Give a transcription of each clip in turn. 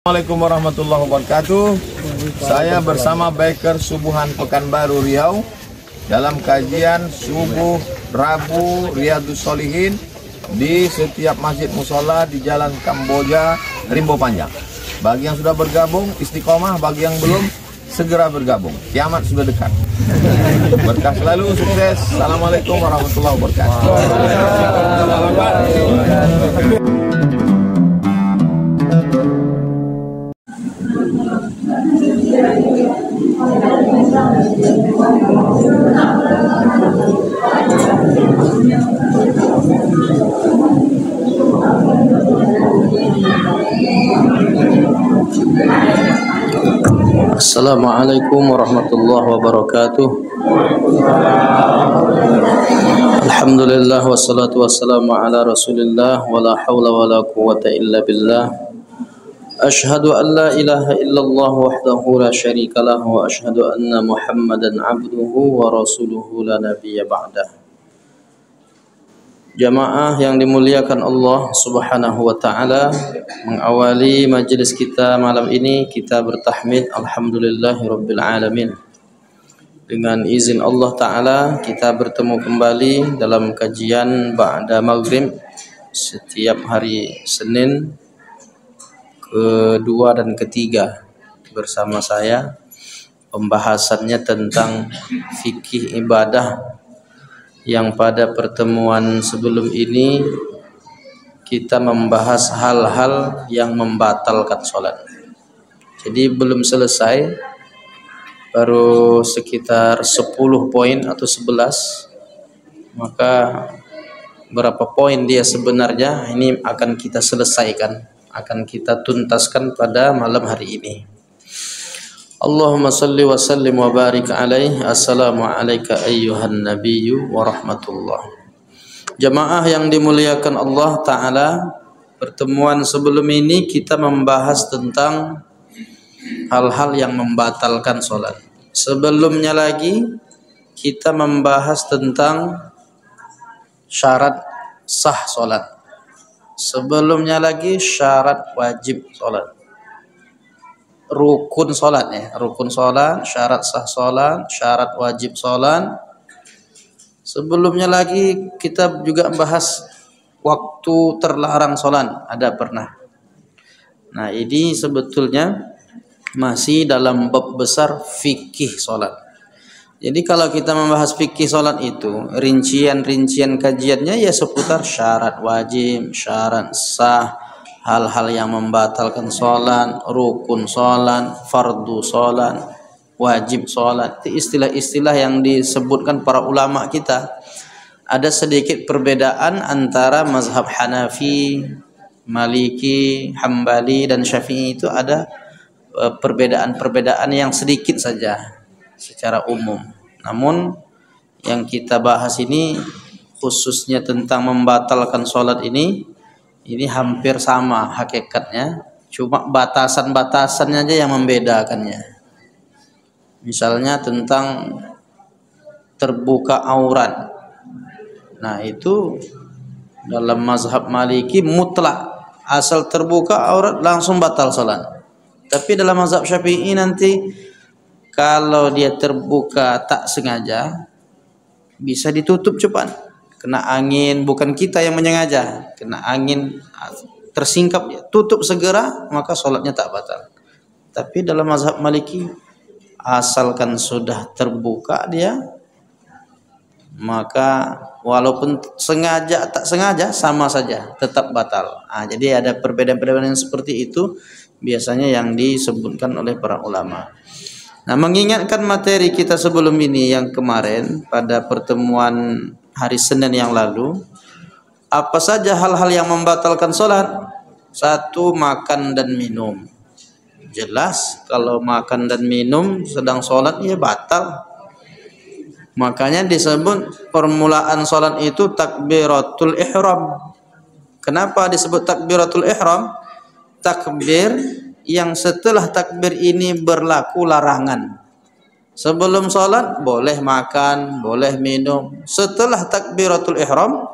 Assalamualaikum warahmatullahi wabarakatuh. Saya bersama Biker Subuhan Pekanbaru Riau dalam kajian subuh Rabu Riyadhus Shalihin di setiap masjid musola di Jalan Kamboja, Rimbo Panjang. Bagi yang sudah bergabung istiqomah, bagi yang belum segera bergabung. Kiamat sudah dekat. Berkah selalu, sukses. Assalamualaikum warahmatullahi wabarakatuh. Assalamualaikum warahmatullahi wabarakatuh. Alhamdulillah wassalatu wassalamu ala Rasulillah wala haula wala quwwata illa billah. Ashhadu an la ilaha illallah wahdahu la syarikalah wa ashhadu anna Muhammadan abduhu wa rasuluhu la nabiyya ba'dah. Jamaah yang dimuliakan Allah Subhanahu wa taala, mengawali majelis kita malam ini kita bertahmid alhamdulillahirabbil alamin. Dengan izin Allah taala kita bertemu kembali dalam kajian ba'da maghrib setiap hari Senin kedua dan ketiga bersama saya. Pembahasannya tentang fikih ibadah, yang pada pertemuan sebelum ini kita membahas hal-hal yang membatalkan sholat. Jadi belum selesai, baru sekitar 10 poin atau 11. Maka berapa poin dia sebenarnya ini akan kita selesaikan, akan kita tuntaskan pada malam hari ini. Allahumma salli wa sallim wa barik alaih. Assalamu alayka ayyuhan nabiyyu wa rahmatullah. Jamaah yang dimuliakan Allah Ta'ala, pertemuan sebelum ini kita membahas tentang hal-hal yang membatalkan sholat. Sebelumnya lagi kita membahas tentang syarat sah sholat. Sebelumnya lagi syarat wajib sholat, rukun sholat ya, rukun sholat, syarat sah sholat, syarat wajib sholat. Sebelumnya lagi kita juga bahas waktu terlarang sholat, ada pernah. Nah ini sebetulnya masih dalam bab besar fikih sholat. Jadi kalau kita membahas fikih sholat itu rincian-rincian kajiannya ya seputar syarat wajib, syarat sah, hal-hal yang membatalkan sholat, rukun sholat, fardu sholat, wajib sholat. Itu istilah-istilah yang disebutkan para ulama kita. Ada sedikit perbedaan antara mazhab Hanafi, Maliki, Hambali dan Syafi'i. Itu ada perbedaan-perbedaan yang sedikit saja secara umum. Namun yang kita bahas ini khususnya tentang membatalkan sholat ini hampir sama hakikatnya, cuma batasan-batasannya aja yang membedakannya. Misalnya tentang terbuka aurat. Nah itu dalam mazhab Maliki mutlak, asal terbuka aurat langsung batal sholat. Tapi dalam mazhab Syafi'i nanti kalau dia terbuka tak sengaja bisa ditutup cepat. Kena angin, bukan kita yang menyengaja, kena angin tersingkap, tutup segera, maka sholatnya tak batal. Tapi dalam mazhab Maliki asalkan sudah terbuka dia, maka walaupun sengaja tak sengaja sama saja tetap batal. Jadi ada perbedaan-perbedaan yang seperti itu biasanya yang disebutkan oleh para ulama. Nah, mengingatkan materi kita sebelum ini yang kemarin pada pertemuan hari Senin yang lalu, apa saja hal-hal yang membatalkan sholat? Satu, makan dan minum. Jelas kalau makan dan minum sedang sholat ya batal. Makanya disebut permulaan sholat itu takbiratul ihram. Kenapa disebut takbiratul ihram? Takbir yang setelah takbir ini berlaku larangan. Sebelum sholat boleh makan, boleh minum. Setelah takbiratul ihram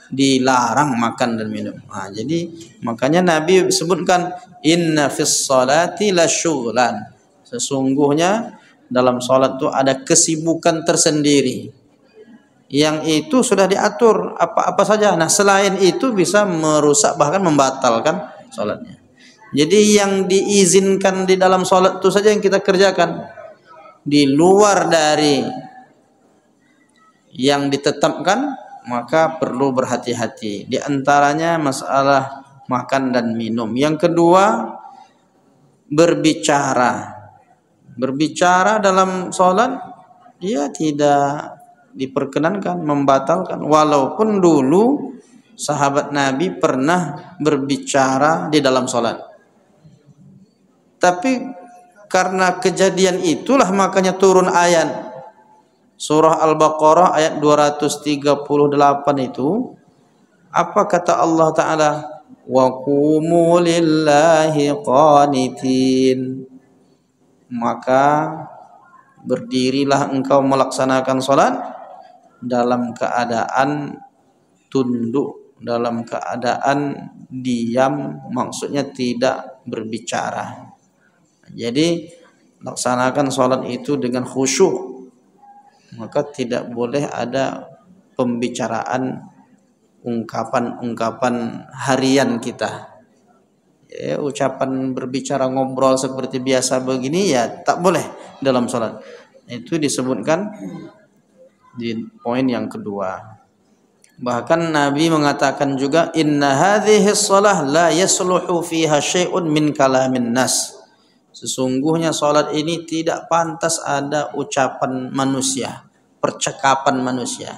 dilarang makan dan minum. Nah, jadi makanya Nabi sebutkan inna fis salati lasyughlan. Sesungguhnya dalam salat itu ada kesibukan tersendiri. Yang itu sudah diatur apa-apa saja. Nah, selain itu bisa merusak bahkan membatalkan salatnya. Jadi yang diizinkan di dalam salat itu saja yang kita kerjakan. Di luar dari yang ditetapkan maka perlu berhati-hati. Di antaranya masalah makan dan minum. Yang kedua, berbicara. Berbicara dalam sholat dia tidak diperkenankan, membatalkan. Walaupun dulu sahabat Nabi pernah berbicara di dalam sholat. Tapi karena kejadian itulah makanya turun ayat Surah Al-Baqarah ayat 238 itu, apa kata Allah Ta'ala? Wa qumu lillahi qanitin. Maka berdirilah engkau melaksanakan salat dalam keadaan tunduk, dalam keadaan diam, maksudnya tidak berbicara. Jadi laksanakan salat itu dengan khusyuk. Maka tidak boleh ada pembicaraan ungkapan-ungkapan harian kita. Ya, ucapan berbicara ngobrol seperti biasa begini ya tak boleh dalam salat. Itu disebutkan di poin yang kedua. Bahkan Nabi mengatakan juga inna hadhihi shalah la yasluhu fiha syai'un min kalamin nas. Sesungguhnya salat ini tidak pantas ada ucapan manusia, percakapan manusia.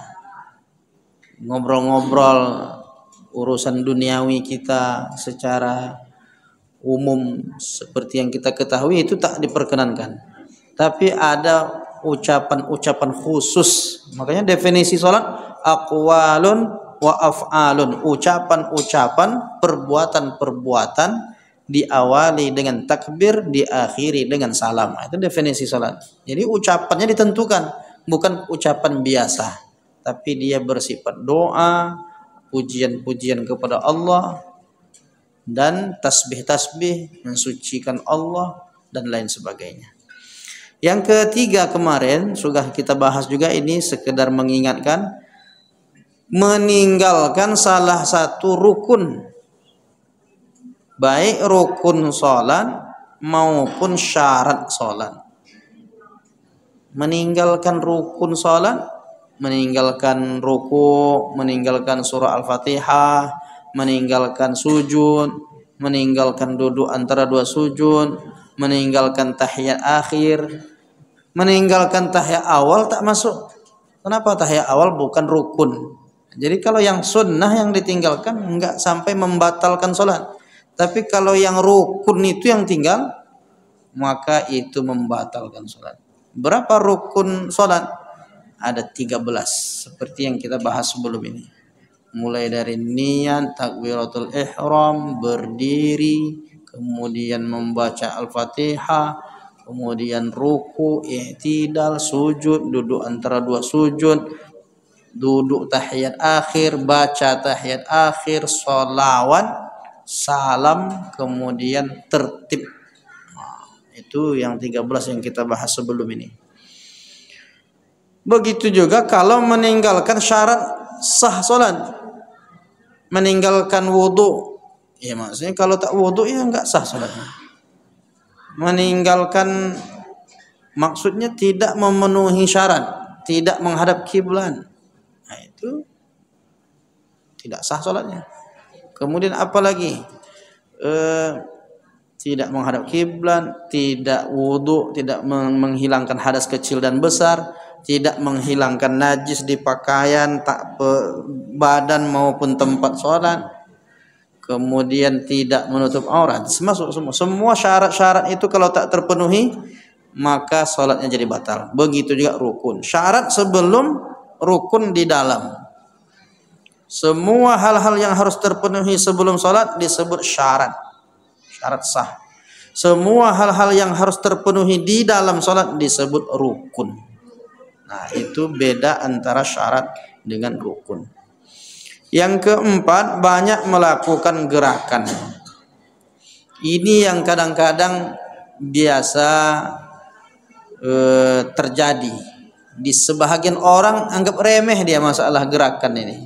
Ngobrol-ngobrol urusan duniawi kita secara umum seperti yang kita ketahui itu tak diperkenankan. Tapi ada ucapan-ucapan khusus. Makanya definisi salat aqwalun wa af'alun, ucapan-ucapan, perbuatan-perbuatan diawali dengan takbir, diakhiri dengan salam. Itu definisi salat. Jadi ucapannya ditentukan, bukan ucapan biasa, tapi dia bersifat doa, pujian-pujian kepada Allah, dan tasbih-tasbih mensucikan Allah dan lain sebagainya. Yang ketiga kemarin sudah kita bahas juga, ini sekedar mengingatkan, meninggalkan salah satu rukun, baik rukun salat maupun syarat salat. Meninggalkan rukun salat, meninggalkan ruku, meninggalkan surah Al-Fatihah, meninggalkan sujud, meninggalkan duduk antara dua sujud, meninggalkan tahiyat akhir, meninggalkan tahiyat awal tak masuk. Kenapa tahiyat awal bukan rukun? Jadi kalau yang sunnah yang ditinggalkan enggak sampai membatalkan salat. Tapi kalau yang rukun itu yang tinggal, maka itu membatalkan salat. Berapa rukun salat? Ada 13 seperti yang kita bahas sebelum ini. Mulai dari niat, takbiratul ihram, berdiri, kemudian membaca Al-Fatihah, kemudian ruku, i'tidal, sujud, duduk antara dua sujud, duduk tahiyat akhir, baca tahiyat akhir, sholawat, salam, kemudian tertib. Itu yang 13 yang kita bahas sebelum ini. Begitu juga kalau meninggalkan syarat sah salat, meninggalkan wudu, ya maksudnya kalau tak wudu ya enggak sah salatnya. Meninggalkan maksudnya tidak memenuhi syarat, tidak menghadap kiblat, nah itu tidak sah salatnya. Kemudian apalagi tidak menghadap kiblat, tidak wudu, tidak menghilangkan hadas kecil dan besar, tidak menghilangkan najis di pakaian, tak badan maupun tempat sholat, kemudian tidak menutup aurat. Semua syarat-syarat itu kalau tak terpenuhi maka sholatnya jadi batal. Begitu juga rukun. Syarat sebelum, rukun di dalam. Semua hal-hal yang harus terpenuhi sebelum sholat disebut syarat, syarat sah. Semua hal-hal yang harus terpenuhi di dalam sholat disebut rukun. Nah itu beda antara syarat dengan rukun. Yang keempat, banyak melakukan gerakan. Ini yang kadang-kadang biasa terjadi. Di sebahagian orang anggap remeh dia masalah gerakan ini.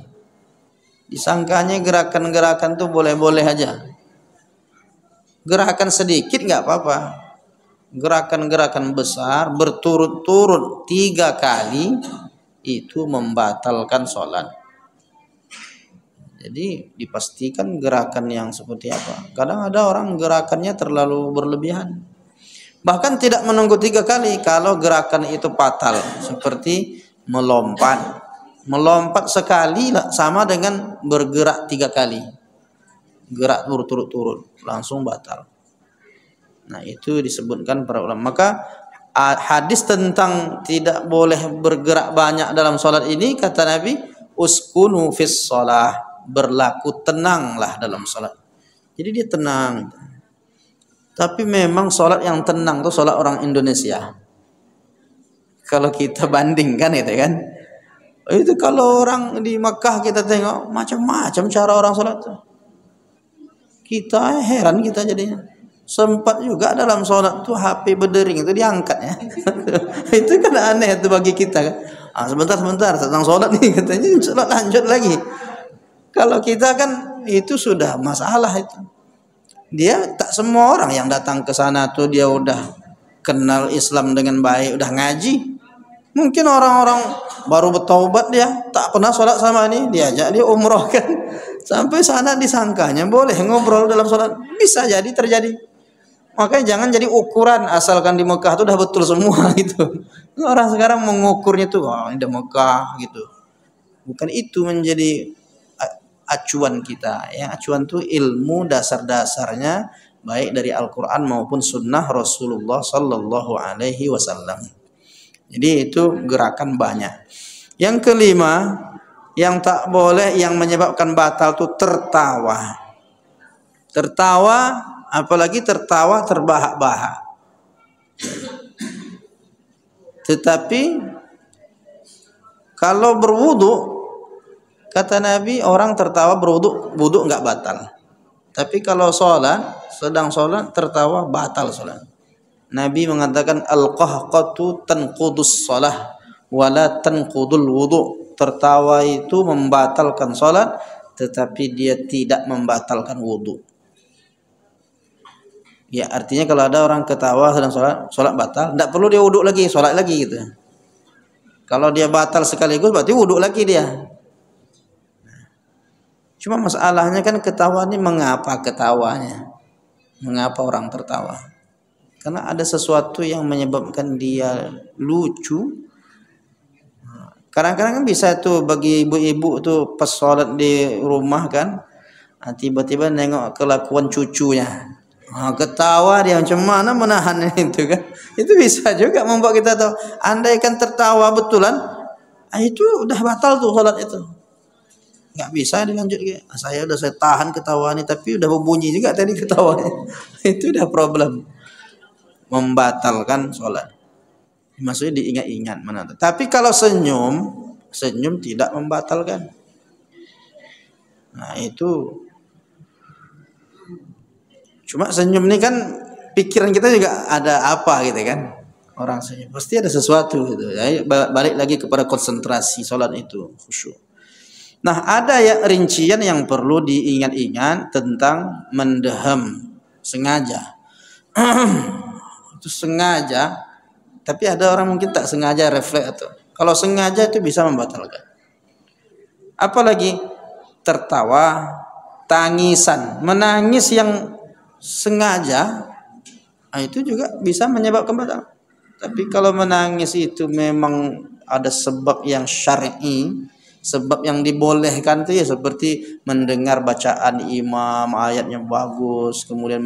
Disangkanya gerakan-gerakan tuh boleh-boleh aja. Gerakan sedikit nggak apa-apa. Gerakan-gerakan besar berturut-turut 3 kali itu membatalkan sholat. Jadi dipastikan gerakan yang seperti apa. Kadang ada orang gerakannya terlalu berlebihan. Bahkan tidak menunggu 3 kali kalau gerakan itu fatal. Seperti melompat. Melompat sekali sama dengan bergerak 3 kali. Gerak berturut-turut langsung batal. Nah, itu disebutkan para ulama. Maka hadis tentang tidak boleh bergerak banyak dalam sholat ini, kata Nabi, uskunu fis sholah, berlaku tenanglah dalam sholat. Jadi dia tenang. Tapi memang sholat yang tenang itu sholat orang Indonesia. Kalau kita bandingkan itu kan, itu kalau orang di Mekah kita tengok macam-macam cara orang sholat tuh. Kita heran kita jadinya. Sempat juga dalam sholat tuh HP berdering itu diangkat ya. Itu kan aneh itu bagi kita kan. Sebentar sedang sholat nih katanya, sholat lanjut lagi. Kalau kita kan itu sudah masalah itu. Dia tak semua orang yang datang ke sana tuh dia udah kenal Islam dengan baik, udah ngaji. Mungkin orang-orang baru bertaubat dia tak pernah sholat sama ini, diajak dia umroh kan. Sampai sana disangkanya boleh ngobrol dalam sholat. Bisa jadi terjadi. Makanya jangan jadi ukuran asalkan di Mekah itu udah betul semua gitu. Orang sekarang mengukurnya tuh ini di Mekah gitu. Bukan itu menjadi acuan kita. Yang acuan tuh ilmu dasar-dasarnya baik dari Al-Qur'an maupun sunnah Rasulullah sallallahu alaihi wasallam. Jadi itu gerakan banyak. Yang kelima, yang tak boleh yang menyebabkan batal tuh tertawa. Tertawa, apalagi tertawa terbahak-bahak. Tetapi kalau berwudu, kata Nabi, orang tertawa berwudu, wudu enggak batal. Tapi kalau sedang sholat tertawa batal sholat. Nabi mengatakan al-qahqatu tanqudus shalah wala tanqudul wudu. Tertawa itu membatalkan sholat, tetapi dia tidak membatalkan wudu. Ya, artinya kalau ada orang ketawa sedang sholat batal, tidak perlu dia wudhu lagi, sholat lagi gitu. Kalau dia batal sekaligus berarti wudhu lagi dia. Cuma masalahnya kan ketawa ini mengapa ketawanya? Mengapa orang tertawa? Karena ada sesuatu yang menyebabkan dia lucu. Kadang-kadang kan bisa tuh bagi ibu-ibu tuh pas sholat di rumah kan, tiba-tiba nengok kelakuan cucunya. Ketawa dia macam mana menahan itu kan. Itu bisa juga membuat kita tahu. Andaikan tertawa betulan, itu udah batal tuh sholat itu. Nggak bisa dilanjut. Saya tahan ketawa ini, tapi udah berbunyi juga tadi ketawanya. Itu udah problem. Membatalkan sholat. Maksudnya diingat-ingat mana. Tapi kalau senyum tidak membatalkan. Nah itu. Cuma senyum ini kan pikiran kita juga ada apa gitu kan. Orang senyum pasti ada sesuatu gitu. Ya, balik lagi kepada konsentrasi sholat itu, khusyuk. Nah, ada rincian yang perlu diingat-ingat tentang mendehem sengaja. Itu sengaja, tapi ada orang mungkin tak sengaja refleks atau. Kalau sengaja itu bisa membatalkan. Apalagi tertawa, tangisan, menangis yang sengaja, itu juga bisa menyebabkan batal. Tapi kalau menangis itu memang ada sebab yang syar'i, sebab yang dibolehkan itu ya seperti mendengar bacaan imam, ayatnya bagus, kemudian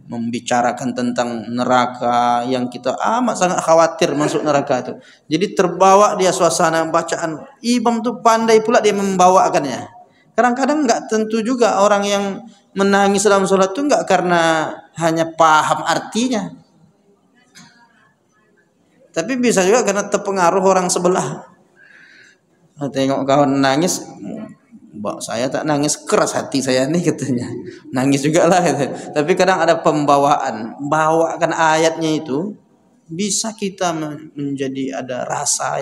membicarakan tentang neraka yang kita amat sangat khawatir masuk neraka itu. Jadi terbawa dia suasana bacaan imam tuh pandai pula dia membawakannya. Kadang-kadang nggak tentu juga orang yang menangis dalam sholat itu nggak karena hanya paham artinya, tapi bisa juga karena terpengaruh orang sebelah. Tengok kawan nangis, Mbak, saya tak nangis, keras hati saya nih katanya. Nangis juga lah gitu. Tapi kadang ada pembawaan, bawakan ayatnya itu bisa kita menjadi ada rasa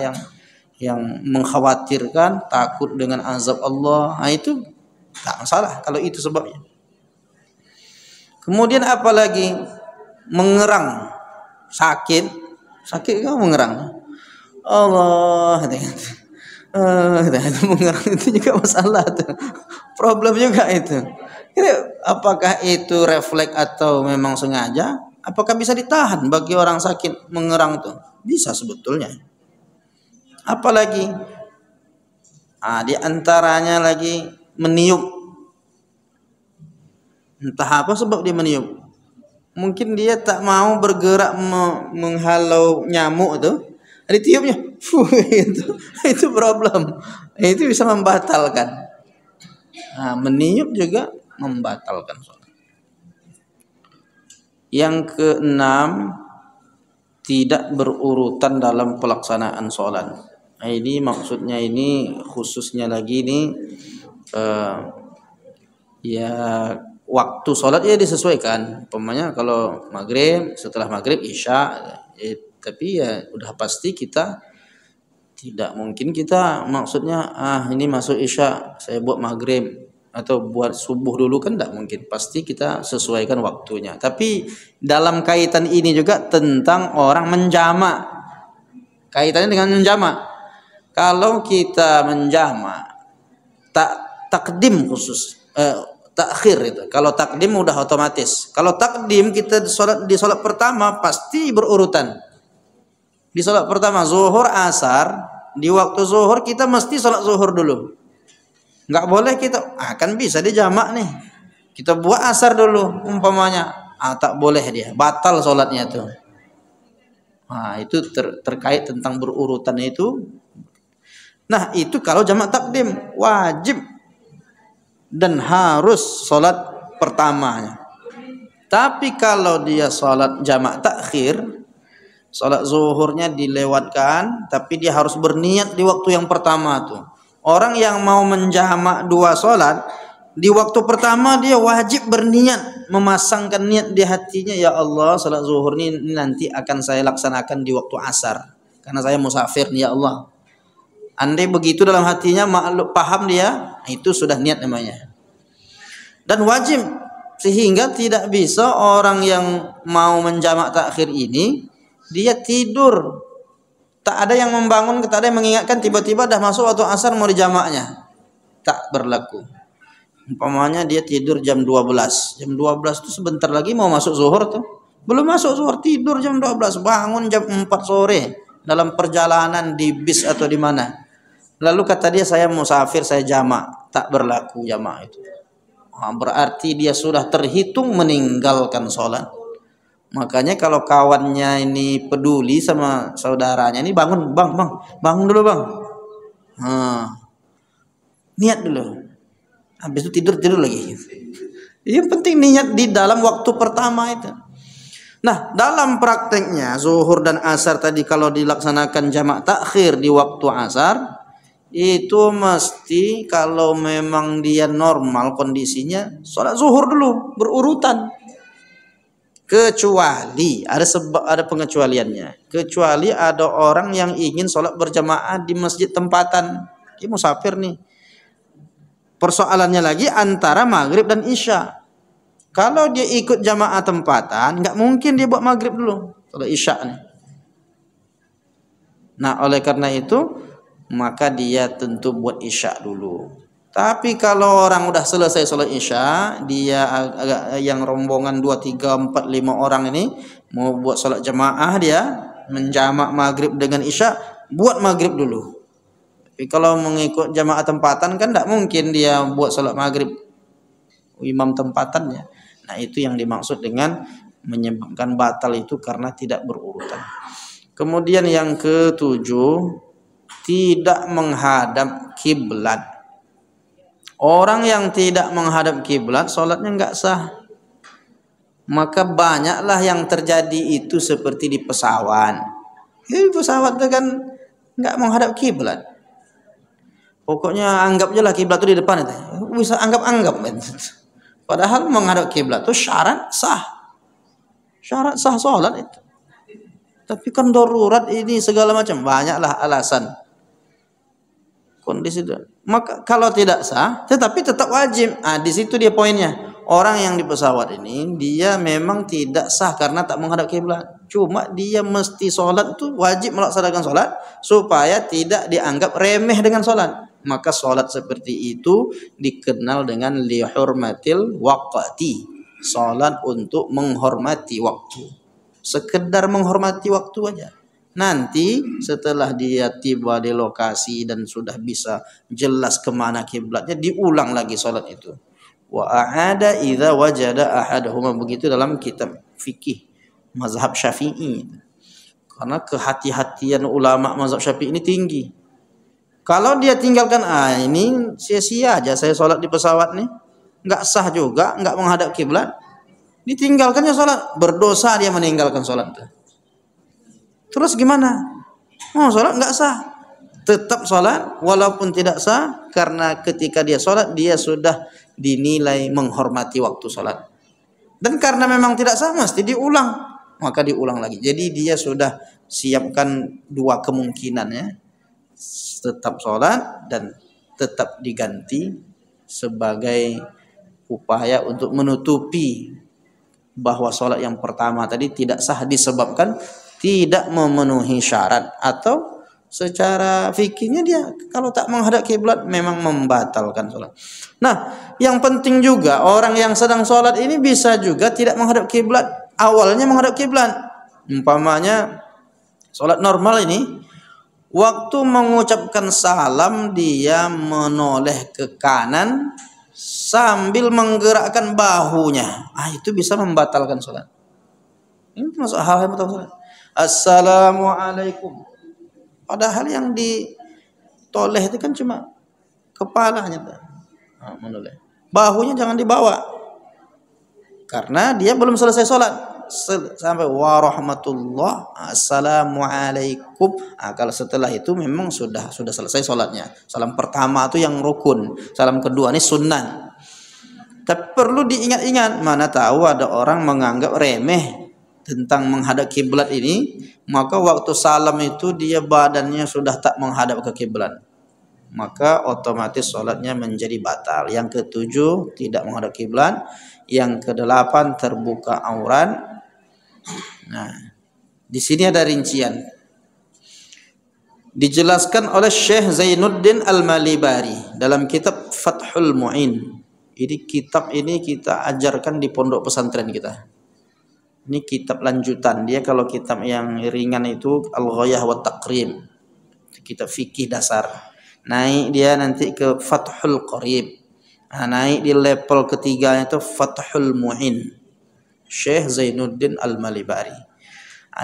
yang mengkhawatirkan, takut dengan azab Allah. Nah, itu tak masalah kalau itu sebabnya. Kemudian apalagi mengerang, sakit kan mengerang. Allah, itu mengerang itu juga masalah tuh. Problem juga itu. Jadi, apakah itu refleks atau memang sengaja? Apakah bisa ditahan bagi orang sakit mengerang tuh? Bisa sebetulnya. Apalagi di antaranya lagi meniup. Entah apa sebab dia meniup. Mungkin dia tak mau bergerak menghalau nyamuk tuh. Ditiupnya, itu problem. Itu bisa membatalkan. Nah, meniup juga membatalkan sholat. Yang keenam, tidak berurutan dalam pelaksanaan sholat. Nah, ini maksudnya ini khususnya lagi ini ya waktu sholat ya disesuaikan. Umpamanya kalau maghrib, setelah maghrib isya, tapi ya udah pasti kita tidak mungkin kita maksudnya ini masuk isya saya buat maghrib atau buat subuh dulu, kan tidak mungkin. Pasti kita sesuaikan waktunya. Tapi dalam kaitan ini juga tentang orang menjamak. Kaitannya dengan menjamak. Kalau kita menjamak takdim khusus takhir itu. Kalau takdim udah otomatis. Kalau takdim kita di sholat pertama pasti berurutan. Di sholat pertama zuhur asar, di waktu zuhur kita mesti sholat zuhur dulu. Nggak boleh kita kan bisa dijamak nih. Kita buat asar dulu umpamanya. Tak boleh dia, batal sholatnya tuh. Nah, itu terkait tentang berurutan itu. Nah, itu kalau jamak takdim wajib dan harus sholat pertamanya. Tapi kalau dia sholat jamak takhir, sholat zuhurnya dilewatkan, tapi dia harus berniat di waktu yang pertama tuh. Orang yang mau menjamak dua sholat, di waktu pertama dia wajib berniat, memasangkan niat di hatinya, ya Allah, sholat zuhur ini nanti akan saya laksanakan di waktu asar, karena saya musafir nih ya Allah. Andai begitu dalam hatinya, paham dia, itu sudah niat namanya. Dan wajib, sehingga tidak bisa orang yang mau menjamak takhir ini dia tidur, tak ada yang membangun, tak ada yang mengingatkan, tiba-tiba dah masuk waktu asar mau dijamaknya, tak berlaku. Umpamanya dia tidur jam 12 itu sebentar lagi mau masuk zuhur tuh, belum masuk zuhur, tidur jam 12, bangun jam 4 sore dalam perjalanan di bis atau di mana, lalu kata dia saya musafir, saya jamak, tak berlaku jamak itu. Berarti dia sudah terhitung meninggalkan sholat. Makanya kalau kawannya ini peduli sama saudaranya ini, bangun dulu bang, niat dulu, habis itu tidur lagi. Yang penting niat di dalam waktu pertama itu. Nah, dalam prakteknya zuhur dan asar tadi kalau dilaksanakan jamak takhir di waktu asar, itu mesti kalau memang dia normal kondisinya sholat zuhur dulu berurutan. Kecuali ada pengecualiannya. Kecuali ada orang yang ingin sholat berjamaah di masjid tempatan, dia musafir nih. Persoalannya lagi antara maghrib dan isya. Kalau dia ikut jamaah tempatan, nggak mungkin dia buat maghrib dulu, kalau isya nih. Nah, oleh karena itu maka dia tentu buat isya dulu. Tapi kalau orang udah selesai sholat isya, dia agak yang rombongan 2, 3, 4, 5 orang ini mau buat sholat jamaah, dia menjamak maghrib dengan isya, buat maghrib dulu. Tapi kalau mengikut jamaah tempatan kan tidak mungkin dia buat sholat maghrib imam tempatannya. Nah, itu yang dimaksud dengan menyebabkan batal itu karena tidak berurutan. Kemudian yang ketujuh, tidak menghadap kiblat. Orang yang tidak menghadap kiblat sholatnya enggak sah. Maka banyaklah yang terjadi itu seperti di pesawat. Pesawat itu kan enggak menghadap kiblat. Pokoknya anggap aja lah kiblat itu di depan itu. Bisa anggap-anggap. Padahal menghadap kiblat itu syarat sah. Syarat sah sholat itu. Tapi kan darurat ini segala macam, banyaklah alasan. Kondisi itu. Maka kalau tidak sah, tetapi tetap wajib. Di situ dia poinnya. Orang yang di pesawat ini dia memang tidak sah karena tak menghadap kiblat. Cuma dia mesti sholat itu wajib melaksanakan sholat supaya tidak dianggap remeh dengan sholat. Maka sholat seperti itu dikenal dengan lihurmatil waqti. Sholat untuk menghormati waktu. Sekedar menghormati waktu aja. Nanti setelah dia tiba di lokasi dan sudah bisa jelas kemana kiblatnya, diulang lagi sholat itu. Wa a'ada idza wajada ahaduhuma, begitu dalam kitab fikih mazhab Syafi'i. Karena kehati-hatian ulama mazhab Syafi'i ini tinggi. Kalau dia tinggalkan, ini sia-sia aja saya sholat di pesawat nih, nggak sah juga, nggak menghadap kiblat, ditinggalkannya sholat, berdosa dia meninggalkan sholat. Terus gimana? Sholat nggak sah, tetap sholat walaupun tidak sah, karena ketika dia sholat dia sudah dinilai menghormati waktu sholat. Dan karena memang tidak sah mesti diulang, maka diulang lagi. Jadi dia sudah siapkan dua kemungkinan ya, tetap sholat dan tetap diganti sebagai upaya untuk menutupi bahwa sholat yang pertama tadi tidak sah disebabkan tidak memenuhi syarat, atau secara fikihnya dia kalau tak menghadap kiblat memang membatalkan sholat. Nah, yang penting juga orang yang sedang sholat ini bisa juga tidak menghadap kiblat, awalnya menghadap kiblat. Umpamanya sholat normal ini, waktu mengucapkan salam dia menoleh ke kanan sambil menggerakkan bahunya, itu bisa membatalkan sholat. Ini masuk hal yang betul. Assalamualaikum. Padahal yang ditoleh itu kan cuma kepalanya, menoleh. Bahunya jangan dibawa, karena dia belum selesai sholat. Sampai warahmatullah, assalamualaikum. Kalau setelah itu memang sudah selesai sholatnya. Salam pertama itu yang rukun, salam kedua ini sunnah. Tapi perlu diingat-ingat, mana tahu ada orang menganggap remeh tentang menghadap kiblat ini, maka waktu salam itu dia badannya sudah tak menghadap ke kiblat, maka otomatis sholatnya menjadi batal. Yang ketujuh, tidak menghadap kiblat. Yang kedelapan, terbuka aurat. Nah, di sini ada rincian. Dijelaskan oleh Syekh Zainuddin Al-Malibari dalam kitab Fathul Mu'in. Ini kitab ini kita ajarkan di pondok pesantren kita. Ini kitab lanjutan. Dia kalau kitab yang ringan itu Al-Ghayah wa Taqrib, kitab fikih dasar. Naik dia nanti ke Fathul Qarib. Naik di level ketiga itu Fathul Mu'in, Syekh Zainuddin Al-Malibari.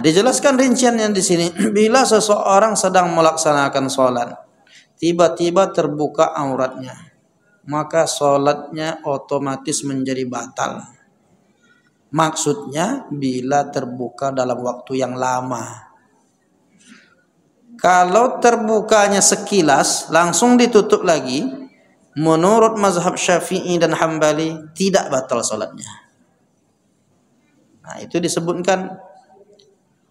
Dijelaskan rinciannya di sini. Bila seseorang sedang melaksanakan sholat, tiba-tiba terbuka auratnya, maka sholatnya otomatis menjadi batal. Maksudnya bila terbuka dalam waktu yang lama. Kalau terbukanya sekilas langsung ditutup lagi, menurut mazhab Syafi'i dan Hambali tidak batal sholatnya. Nah, itu disebutkan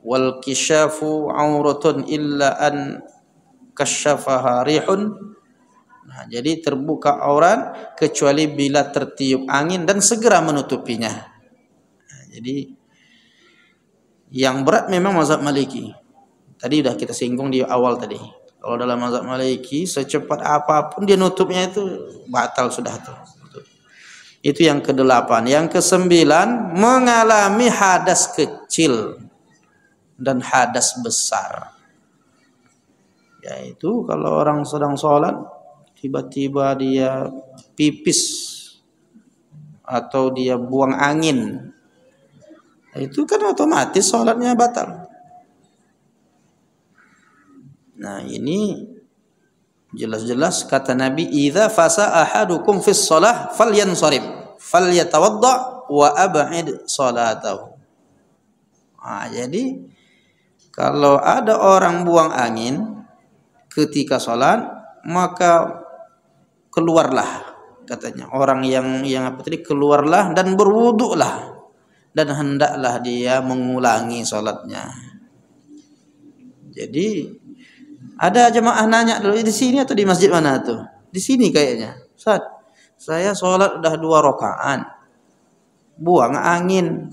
wal kishafu auratun illa an kasyafaha rihun. Nah, jadi terbuka aurat kecuali bila tertiup angin dan segera menutupinya. Jadi yang berat memang mazhab Maliki. Tadi sudah kita singgung di awal tadi. Kalau dalam mazhab Maliki secepat apapun dia nutupnya itu batal sudah tuh. Itu yang kedelapan. Yang kesembilan, mengalami hadas kecil dan hadas besar. Yaitu kalau orang sedang sholat tiba-tiba dia pipis atau dia buang angin, itu kan otomatis sholatnya batal. Nah, ini jelas-jelas kata Nabi, idza fasa ahadukum fis shalah falyansarif falyatawadda wa ab'id salatahu. Jadi kalau ada orang buang angin ketika sholat, maka keluarlah, katanya orang yang apa tadi, keluarlah dan berwuduklah dan hendaklah dia mengulangi sholatnya. Jadi ada jemaah nanya dulu, di sini atau di masjid mana tuh? Di sini kayaknya. Ustaz, saya sholat udah 2 rakaat, buang angin,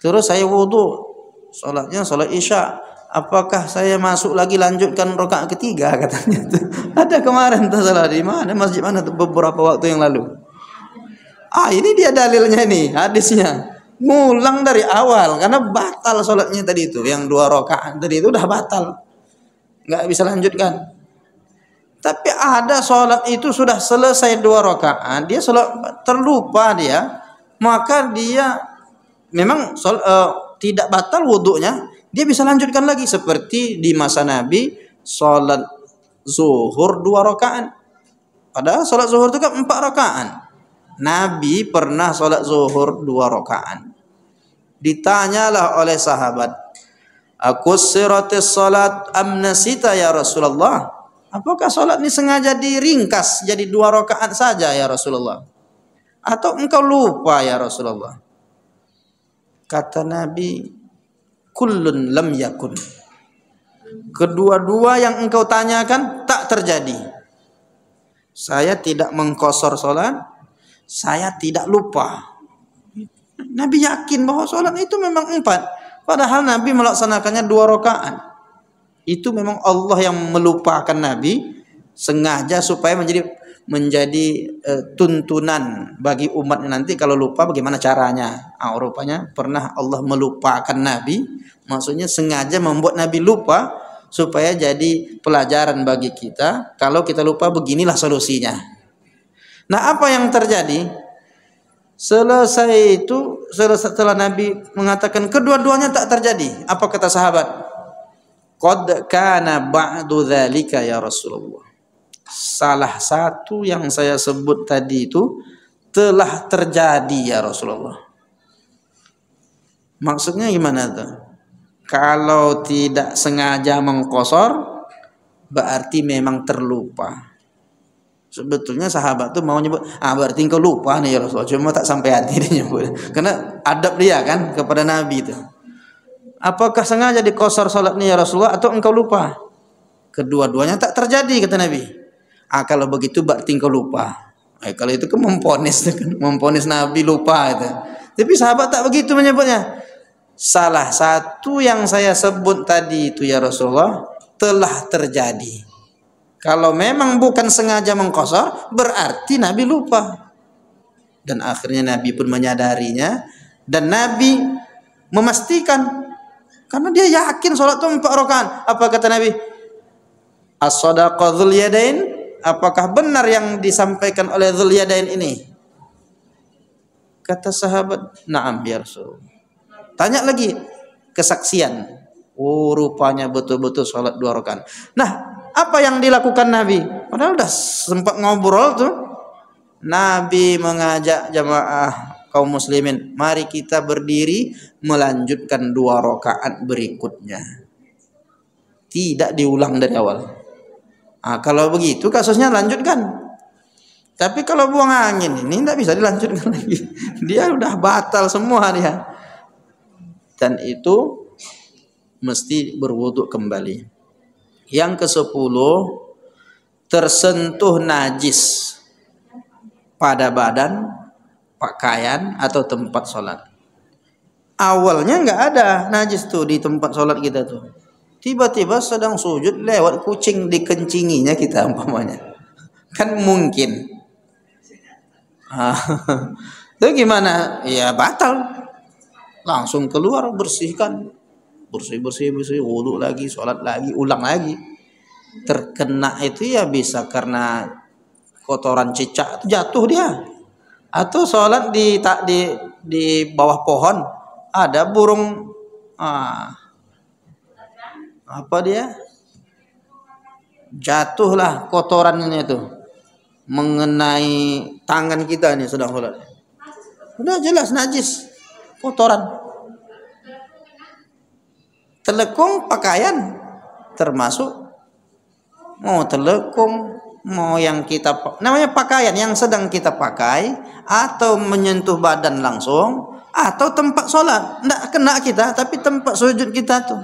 terus saya wudhu, sholatnya sholat isya. Apakah saya masuk lagi lanjutkan rakaat ketiga, katanya tuh. Ada kemarin tuh, salah di mana, masjid mana tuh, beberapa waktu yang lalu. Ini dia dalilnya nih, hadisnya. Ngulang dari awal karena batal sholatnya tadi itu, yang 2 rakaat tadi itu udah batal, nggak bisa lanjutkan. Tapi ada sholat itu sudah selesai 2 rakaat, dia sholat terlupa dia, maka dia memang tidak batal wudhunya, dia bisa lanjutkan lagi. Seperti di masa Nabi sholat zuhur 2 rakaat, padahal sholat zuhur itu kan 4 rakaat. Nabi pernah sholat zuhur 2 rakaat. Ditanyalah oleh sahabat, "Akussiratis salat am nasita ya Rasulullah?" Apakah sholat ini sengaja diringkas jadi 2 rakaat saja ya Rasulullah? Atau engkau lupa ya Rasulullah? Kata Nabi, kullun lam yakun. Kedua-dua yang engkau tanyakan tak terjadi. Saya tidak mengkosor sholat, saya tidak lupa. Nabi yakin bahwa sholat itu memang 4. Padahal Nabi melaksanakannya 2 rakaat. Itu memang Allah yang melupakan Nabi sengaja supaya menjadi tuntunan bagi umatnya nanti kalau lupa bagaimana caranya. Rupanya pernah Allah melupakan Nabi, maksudnya sengaja membuat Nabi lupa supaya jadi pelajaran bagi kita. Kalau kita lupa beginilah solusinya. Nah, apa yang terjadi? Setelah Nabi mengatakan kedua-duanya tak terjadi, apa kata sahabat? Qad kana ba'du dzalika ya Rasulullah. Salah satu yang saya sebut tadi itu telah terjadi ya Rasulullah. Maksudnya gimana tuh? Kalau tidak sengaja mengkosor berarti memang terlupa. Sebetulnya sahabat tuh mau nyebut, berarti engkau lupa nih ya Rasulullah, cuma tak sampai hati dia nyebut. Karena adab dia kan kepada Nabi itu. Apakah sengaja dikosor salat nih ya Rasulullah atau engkau lupa? Kedua-duanya tak terjadi kata Nabi. Kalau begitu berarti engkau lupa. Kalau itu kan memponis Nabi lupa itu. Tapi sahabat tak begitu menyebutnya. Salah satu yang saya sebut tadi itu ya Rasulullah telah terjadi. Kalau memang bukan sengaja mengkosor, berarti Nabi lupa. Dan akhirnya Nabi pun menyadarinya. Dan Nabi memastikan. Karena dia yakin sholat itu 4 rakaat. Apa kata Nabi? As-sadaqa dzul yadain. Apakah benar yang disampaikan oleh dzul yadain ini? Kata sahabat, na'am ya Rasul. Tanya lagi kesaksian. Rupanya betul-betul sholat 2 rakaat. Nah, apa yang dilakukan Nabi? Padahal udah sempat ngobrol tuh. Nabi mengajak jamaah kaum muslimin, mari kita berdiri melanjutkan 2 rakaat berikutnya. Tidak diulang dari awal. Kalau begitu kasusnya lanjutkan. Tapi kalau buang angin ini tidak bisa dilanjutkan lagi. Dia udah batal semua dia. Dan itu mesti berwuduk kembali. Yang ke-10, tersentuh najis pada badan, pakaian atau tempat sholat. Awalnya nggak ada najis tuh di tempat sholat kita tuh. Tiba-tiba sedang sujud lewat kucing dikencinginya kita umpamanya. Kan mungkin. Itu gimana? Ya batal. Langsung keluar bersihkan. Bersih, wudu lagi, sholat lagi, ulang lagi. Terkena itu ya bisa karena kotoran cicak jatuh dia, atau sholat di bawah pohon ada burung, apa dia jatuhlah kotorannya itu mengenai tangan kita nih sedang sholat, udah jelas najis kotoran. Telekung pakaian termasuk, mau telekung mau yang kita namanya pakaian yang sedang kita pakai atau menyentuh badan langsung atau tempat sholat, tidak kena kita tapi tempat sujud kita tuh,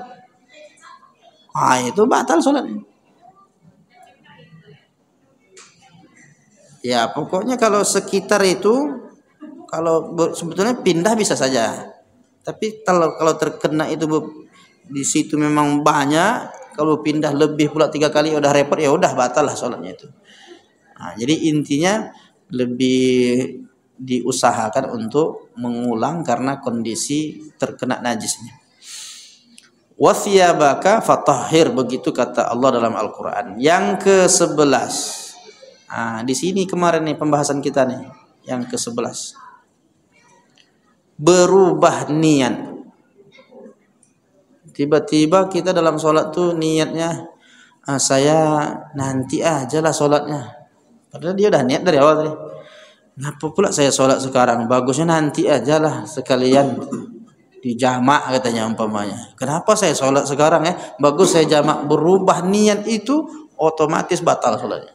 itu batal sholatnya. Ya pokoknya kalau sekitar itu, kalau sebetulnya pindah bisa saja, tapi kalau terkena itu di situ memang banyak, kalau pindah lebih pula 3 kali udah repot, ya udah batal lah sholatnya itu. Jadi intinya lebih diusahakan untuk mengulang karena kondisi terkena najisnya. Wa thiyabaka fatahhir, begitu kata Allah dalam Al-Qur'an. Yang ke-11. Di sini kemarin nih pembahasan kita nih, yang ke-11. Berubah niat. Tiba-tiba kita dalam sholat tuh niatnya saya nanti aja lah sholatnya. Padahal dia udah niat dari awal tadi. Kenapa pula saya sholat sekarang? Bagusnya nanti aja lah sekalian di jamak katanya umpamanya. Kenapa saya sholat sekarang ya? Bagus saya jamak. Berubah niat itu otomatis batal sholatnya.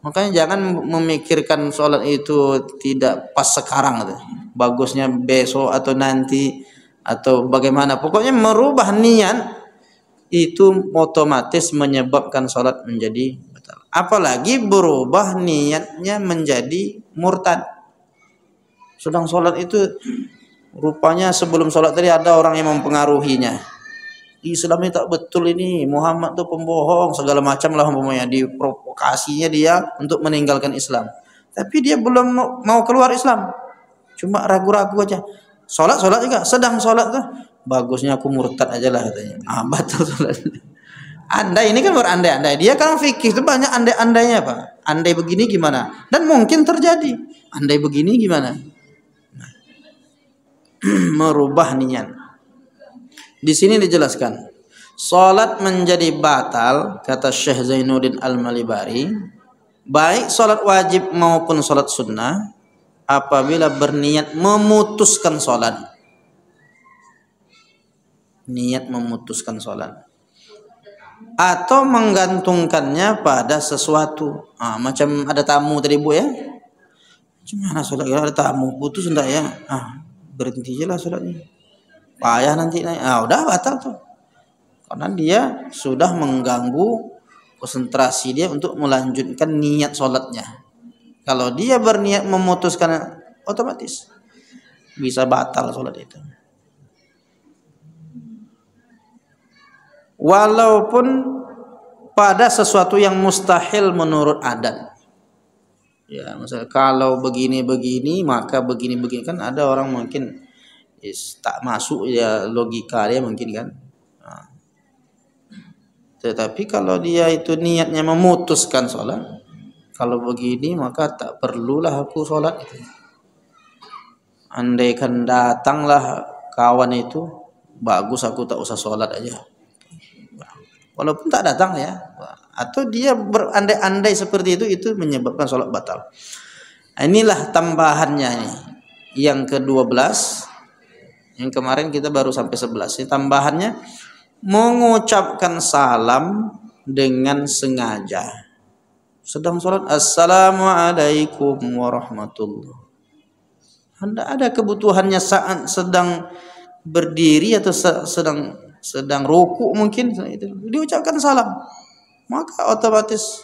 Makanya jangan memikirkan sholat itu tidak pas sekarang gitu. Bagusnya besok atau nanti atau bagaimana. Pokoknya merubah niat itu otomatis menyebabkan sholat menjadi batal. Apalagi berubah niatnya menjadi murtad. Sedang sholat itu rupanya sebelum sholat tadi ada orang yang mempengaruhinya. Islam ini tak betul ini, Muhammad tuh pembohong, segala macam lah umpamanya, diprovokasinya dia untuk meninggalkan Islam. Tapi dia belum mau keluar Islam, cuma ragu-ragu aja. Sholat juga, sedang sholat tuh, bagusnya aku murtad aja lah katanya. Batal sholat. Andai ini kan berandai-andai, dia kan fikih itu banyak andai-andainya Pak. Andai begini gimana? Dan mungkin terjadi. Andai begini gimana? Merubah niat. Di sini dijelaskan, salat menjadi batal kata Syekh Zainuddin Al-Malibari, baik salat wajib maupun salat sunnah apabila berniat memutuskan salat. Niat memutuskan salat atau menggantungkannya pada sesuatu. Macam ada tamu tadi Bu ya. Gimana salat ada tamu, putus enggak ya? Berhenti aja lah salatnya. Payah nanti naik. Udah batal tuh. Karena dia sudah mengganggu konsentrasi dia untuk melanjutkan niat sholatnya. Kalau dia berniat memutuskan, otomatis bisa batal sholat itu. Walaupun pada sesuatu yang mustahil menurut adat. Ya, misalnya kalau begini-begini maka begini-begini, kan ada orang mungkin tak masuk ya logika dia mungkin kan. Tetapi kalau dia itu niatnya memutuskan sholat, kalau begini maka tak perlulah aku sholat. Andaikan datanglah kawan itu, bagus aku tak usah sholat aja. Walaupun tak datang ya, atau dia berandai-andai seperti itu menyebabkan sholat batal. Inilah tambahannya ini. Yang ke-12, yang kemarin kita baru sampai 11. Ini tambahannya, mengucapkan salam dengan sengaja. Sedang sholat, assalamualaikum warahmatullahi. Ada kebutuhannya saat sedang berdiri atau sedang ruku mungkin itu diucapkan salam, maka otomatis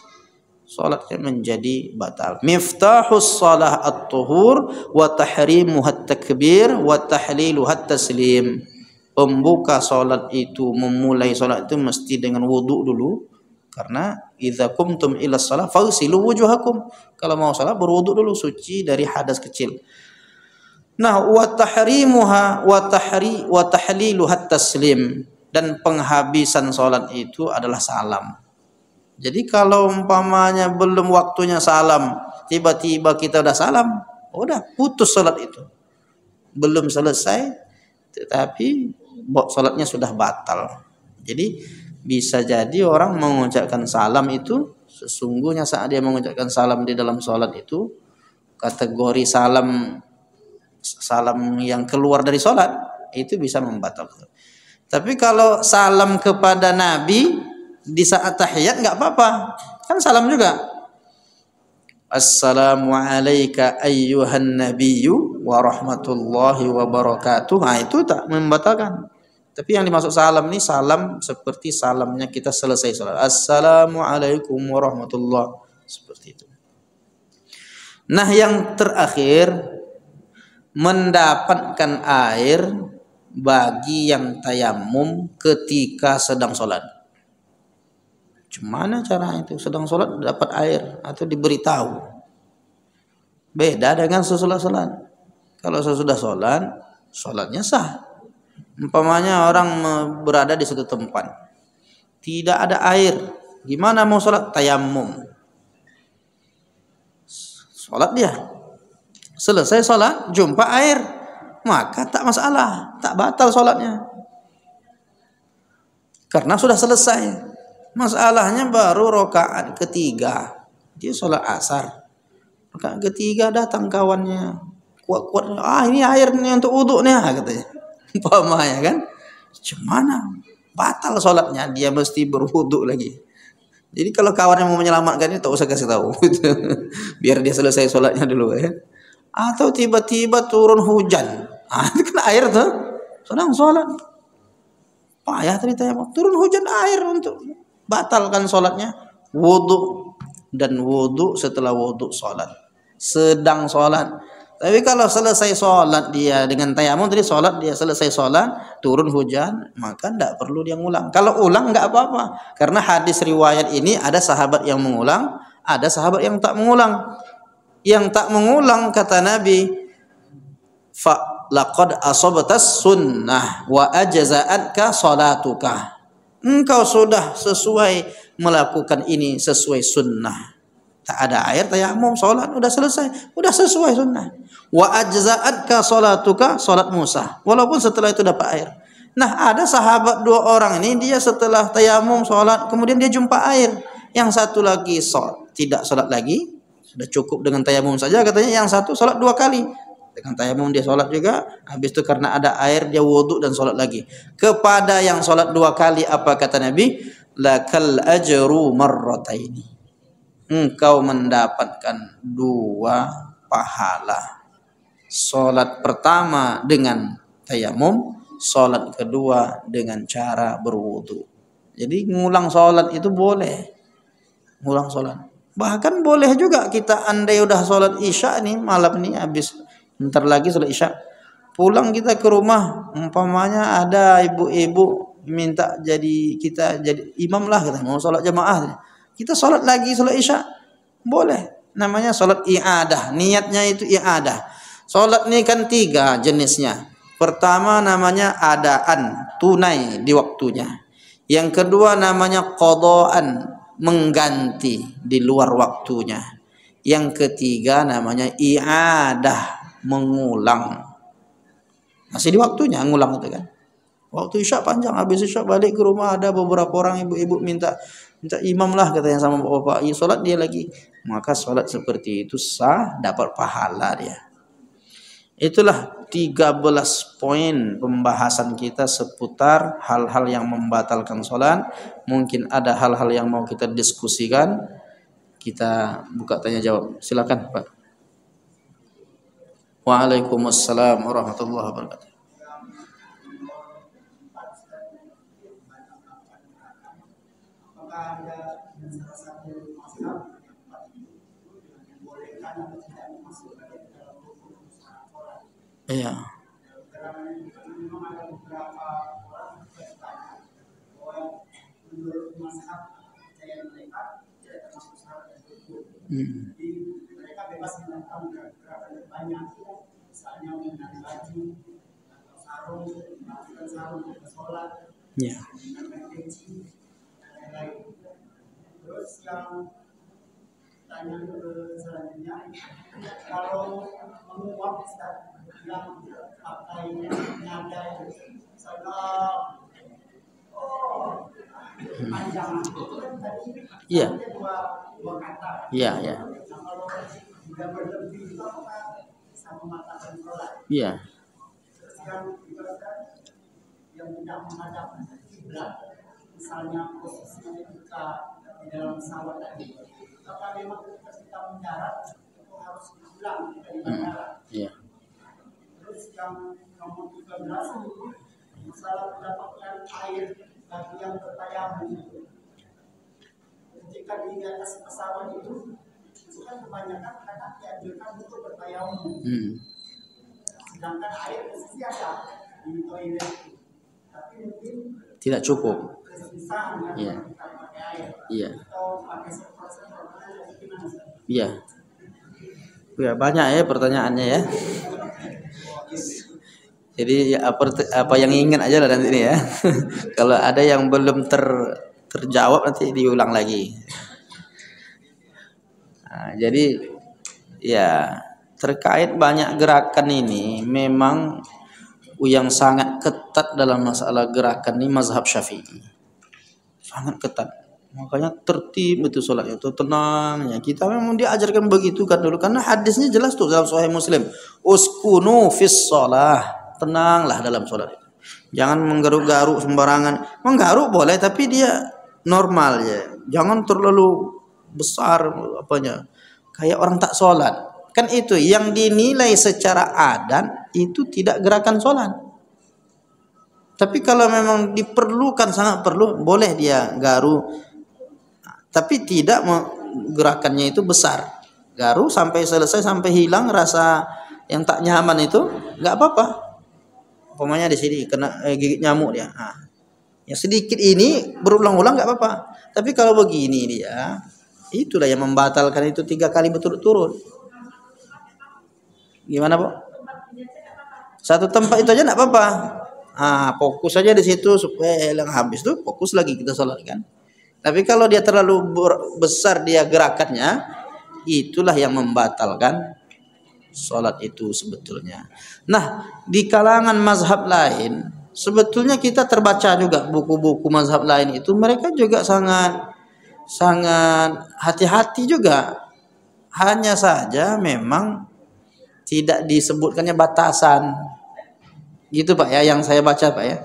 salatnya menjadi batal. Miftahus shalah at-tuhur wa tahrimuha at-takbir wa tahliluha at-taslim. Pembuka salat itu, memulai salat itu mesti dengan wudu dulu, karena idza qumtum ila shalah fagsilu wujuhakum. Kalau mau salat berwudu dulu, suci dari hadas kecil. Nah, wa tahrimuha wa tahliluha at-taslim, dan penghabisan salat itu adalah salam. Jadi kalau umpamanya belum waktunya salam, tiba-tiba kita udah salam, udah putus salat itu. Belum selesai, tetapi salatnya sudah batal. Jadi bisa jadi orang mengucapkan salam itu, sesungguhnya saat dia mengucapkan salam di dalam salat itu, kategori salam yang keluar dari salat itu bisa membatalkan. Tapi kalau salam kepada Nabi di saat tahiyat nggak apa-apa, kan salam juga. Assalamu alayka ayyuhan nabiyyu wa rahmatullahi wa barakatuh. Nah, itu tak membatalkan. Tapi yang dimaksud salam ini salam seperti salamnya kita selesai salat. Assalamualaikum warahmatullahi, seperti itu. Nah, yang terakhir, mendapatkan air bagi yang tayamum ketika sedang sholat. Gimana cara itu? Sedang sholat dapat air atau diberitahu? Beda dengan sesudah sholat. Kalau sesudah sholat, sholatnya sah. Umpamanya orang berada di suatu tempat, tidak ada air, gimana mau sholat? Tayamum. Sholat dia. Selesai sholat, jumpa air, maka tak masalah, tak batal sholatnya. Karena sudah selesai. Masalahnya baru rakaat ketiga. Dia sholat asar. Rakaat ketiga datang kawannya. Kuat-kuat. Ini air nih untuk wudhu nih, katanya. Umpamanya kan. Gimana? Batal sholatnya. Dia mesti berwudhu lagi. Jadi kalau kawannya mau menyelamatkannya, tak usah kasih tahu. Biar dia selesai sholatnya dulu ya. Atau tiba-tiba turun hujan. Itu kan air tuh. Sedang sholat. Payah tadi tayamum. Turun hujan, air untuk batalkan sholatnya. Wudu. Dan wudu setelah wudu sholat. Sedang sholat. Tapi kalau selesai sholat dia dengan tayamum, tadi sholat dia selesai sholat, turun hujan, maka tidak perlu dia ngulang. Kalau ulang nggak apa-apa. Karena hadis riwayat ini ada sahabat yang mengulang, ada sahabat yang tak mengulang. Yang tak mengulang kata Nabi, fa laqad asabtas sunnah wa ajza'atka salatuka. Engkau sudah sesuai melakukan ini sesuai sunnah. Tak ada air tayamum, salat udah selesai, udah sesuai sunnah. Wa ajza'atka salatuka, salat Musa. Walaupun setelah itu dapat air. Nah, ada sahabat dua orang ini, dia setelah tayamum salat, kemudian dia jumpa air. Yang satu lagi tidak salat lagi, sudah cukup dengan tayamum saja katanya. Yang satu salat dua kali. Dengan tayamum dia sholat juga, habis itu karena ada air dia wudhu dan sholat lagi. Kepada yang sholat dua kali apa kata Nabi? Lakal ajru marrataini. Engkau mendapatkan dua pahala. Sholat pertama dengan tayamum, sholat kedua dengan cara berwudhu. Jadi ngulang sholat itu boleh. Ngulang sholat. Bahkan boleh juga kita andai udah sholat isya nih malam nih habis. Bentar lagi sholat isya, pulang kita ke rumah, umpamanya ada ibu-ibu minta kita jadi imam lah, kita mau sholat jamaah, kita sholat lagi sholat isya, boleh. Namanya sholat i'adah, niatnya itu i'adah. Sholat ini kan tiga jenisnya. Pertama namanya adaan, tunai di waktunya. Yang kedua namanya qadaan, mengganti di luar waktunya. Yang ketiga namanya i'adah, mengulang. Masih di waktunya ngulang itu kan. Waktu isya panjang, habis isya balik ke rumah ada beberapa orang ibu-ibu minta imam lah katanya sama bapak. Sholat dia lagi. Maka sholat seperti itu sah, dapat pahala dia. Itulah 13 poin pembahasan kita seputar hal-hal yang membatalkan sholat. Mungkin ada hal-hal yang mau kita diskusikan. Kita buka tanya jawab. Silakan Pak. Waalaikumsalam warahmatullahi wabarakatuh. Iya. Mereka bebas melakukan gerakan banyak, misalnya mengenai baju atau sarung, melakukan sarung untuk sholat, menggunakan peci dan lain-lain. Terus yang tanya selanjutnya, kalau menguap yang pakai nada misalnya panjang, Iya. dua kata. Iya, iya. Kalau sudah berlebih itu bisa membatalkan sholat. Iya. Terus yang tidak menghadap kiblat, misalnya posisinya ketika di dalam pesawat tadi, apakah memang ketika kita mendarat itu harus pulang dari bandara? Iya. Terus yang nomor 13 masalah mendapatkan air bagi yang bertayammum itu. Ketika di atas pesawat itu kan kebanyakan kadang dianjurkan untuk bertayammum. Sedangkan air posisi ada di toilet, tapi mungkin Tidak cukup. kesusahan kan Iya. kita pakai air Iya. atau pakai semprot-semprot atau gimana? Iya. Ya, banyak ya pertanyaannya ya. Jadi ya, apa yang ingat aja lah nanti ini ya. Kalau ada yang belum terjawab nanti diulang lagi. Nah, jadi ya terkait banyak gerakan ini memang yang sangat ketat dalam masalah gerakan ini mazhab Syafi'i. Sangat ketat. Makanya tertib itu sholatnya itu tenang ya. Kita memang diajarkan begitu kan dulu karena hadisnya jelas tuh dalam Sahih Muslim. Uskunu fis shalah. Tenanglah dalam sholat itu. Jangan menggaruk-garuk sembarangan. Menggaruk boleh tapi dia normal ya. Jangan terlalu besar apanya. Kayak orang tak sholat. Kan itu yang dinilai secara adat itu tidak gerakan sholat. Tapi kalau memang diperlukan sangat perlu boleh dia garu. Tapi tidak gerakannya itu besar. Garu sampai selesai sampai hilang rasa yang tak nyaman itu nggak apa-apa. Umpamanya di sini kena gigit nyamuk dia. Nah, yang sedikit ini berulang-ulang nggak apa-apa. Tapi kalau begini dia, itulah yang membatalkan itu 3 kali berturut-turut. Gimana, Bu? Satu tempat itu aja nggak apa-apa. Ah, fokus saja di situ supaya hilang habis tuh fokus lagi kita sholat kan. Tapi kalau dia terlalu besar dia gerakannya, itulah yang membatalkan sholat itu sebetulnya. Nah, di kalangan mazhab lain, sebetulnya kita terbaca juga buku-buku mazhab lain itu mereka juga sangat hati-hati juga. Hanya saja memang tidak disebutkannya batasan. Gitu Pak ya, yang saya baca Pak ya.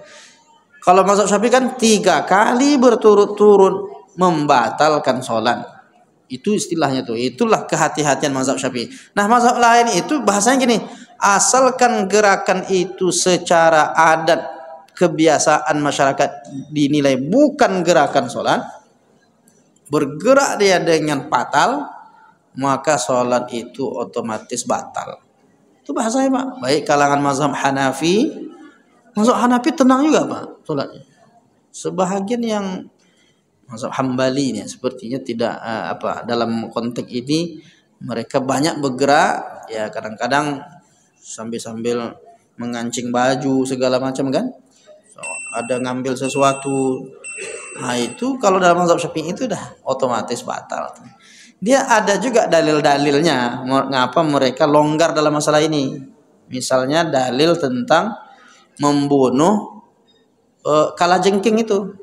Kalau mazhab Syafi'i kan 3 kali berturut-turut membatalkan sholat. Itu istilahnya tuh. Itulah kehati-hatian mazhab Syafi'i. Nah, mazhab lain itu bahasanya gini, asalkan gerakan itu secara adat kebiasaan masyarakat dinilai bukan gerakan sholat, bergerak dia dengan fatal, maka sholat itu otomatis batal. Itu bahasanya Pak. Baik kalangan mazhab Hanafi, mazhab Hanafi tenang juga Pak sholatnya. Sebahagian yang mazhab Hambali ini sepertinya tidak dalam konteks ini mereka banyak bergerak ya, kadang-kadang sambil mengancing baju segala macam kan, so, ada ngambil sesuatu. Nah itu kalau dalam mazhab Syafi'i itu dah otomatis batal. Dia ada juga dalil-dalilnya mengapa mereka longgar dalam masalah ini. Misalnya dalil tentang membunuh kalajengking itu.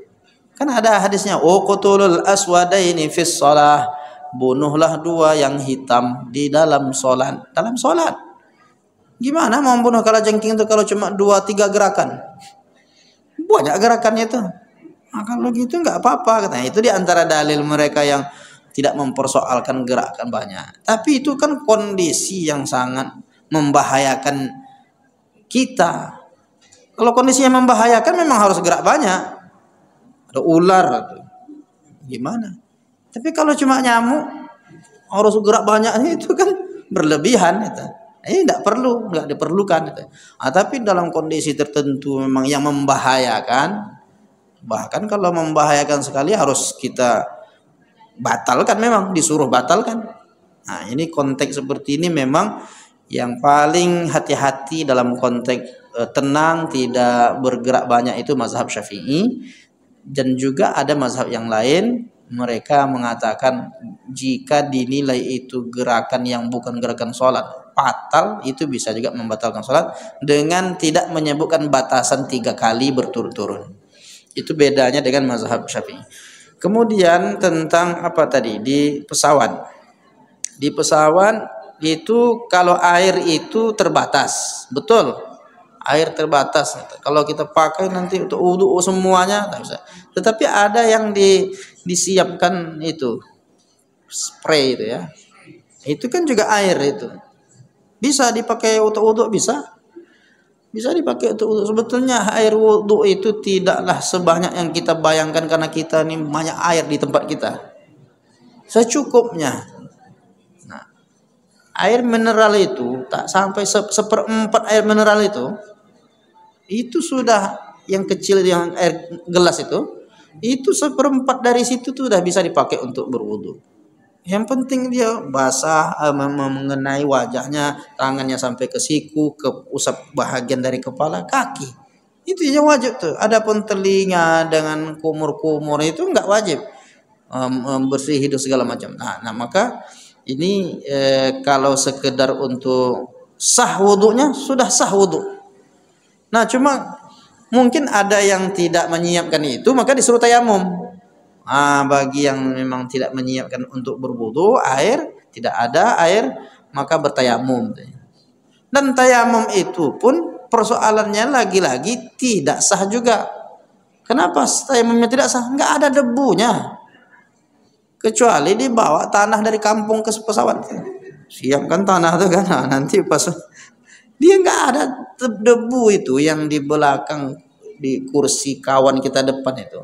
Kan ada hadisnya, uqtulul aswadaini fis shalah, bunuhlah 2 yang hitam di dalam salat. Dalam salat. Gimana mau membunuh kalajengking itu kalau cuma 2-3 gerakan? Banyak gerakannya itu. Nah, kalau gitu enggak apa-apa katanya. Itu di antara dalil mereka yang tidak mempersoalkan gerakan banyak. Tapi itu kan kondisi yang sangat membahayakan kita. Kalau kondisinya membahayakan memang harus gerak banyak. Ada ular atau gimana? Tapi kalau cuma nyamuk harus gerak banyak itu kan berlebihan itu. Ini nggak diperlukan itu. Tapi dalam kondisi tertentu memang yang membahayakan, bahkan kalau membahayakan sekali harus kita batalkan, memang disuruh batalkan. Nah, ini konteks seperti ini memang yang paling hati-hati dalam konteks tenang, tidak bergerak banyak itu mazhab Syafi'i. Dan juga ada mazhab yang lain, mereka mengatakan jika dinilai itu gerakan yang bukan gerakan sholat fatal, itu bisa juga membatalkan sholat dengan tidak menyebutkan batasan 3 kali berturut-turut. Itu bedanya dengan mazhab Syafi'i. Kemudian tentang apa tadi di pesawat. Di pesawat itu kalau air itu terbatas, betul. Air terbatas. Kalau kita pakai nanti untuk wudhu semuanya tak bisa. Tetapi ada yang disiapkan itu spray itu ya. Itu kan juga air itu. Bisa dipakai untuk wudhu, bisa. Bisa dipakai untuk wudhu. Sebetulnya air wudhu itu tidaklah sebanyak yang kita bayangkan karena kita ini banyak air di tempat kita. Secukupnya. Nah, air mineral itu tak sampai seperempat air mineral itu sudah yang kecil yang air gelas itu seperempat dari situ tuh udah bisa dipakai untuk berwudu. Yang penting dia basah, mengenai wajahnya, tangannya sampai ke siku, ke usap bahagian dari kepala, kaki. Itu yang wajib tuh. Adapun telinga dengan kumur-kumur itu enggak wajib. Bersih hidung segala macam. Nah maka ini kalau sekedar untuk sah wudunya sudah sah wudu. Nah cuma mungkin ada yang tidak menyiapkan itu maka disuruh tayamum. Bagi yang memang tidak menyiapkan untuk berwudu air, tidak ada air maka bertayamum. Dan tayamum itu pun persoalannya lagi-lagi tidak sah juga. Kenapa tayamumnya tidak sah? Enggak ada debunya. Kecuali dibawa tanah dari kampung ke pesawat. Siapkan tanah itu kan. Nanti pas dia enggak ada debu itu yang di belakang di kursi kawan kita depan itu.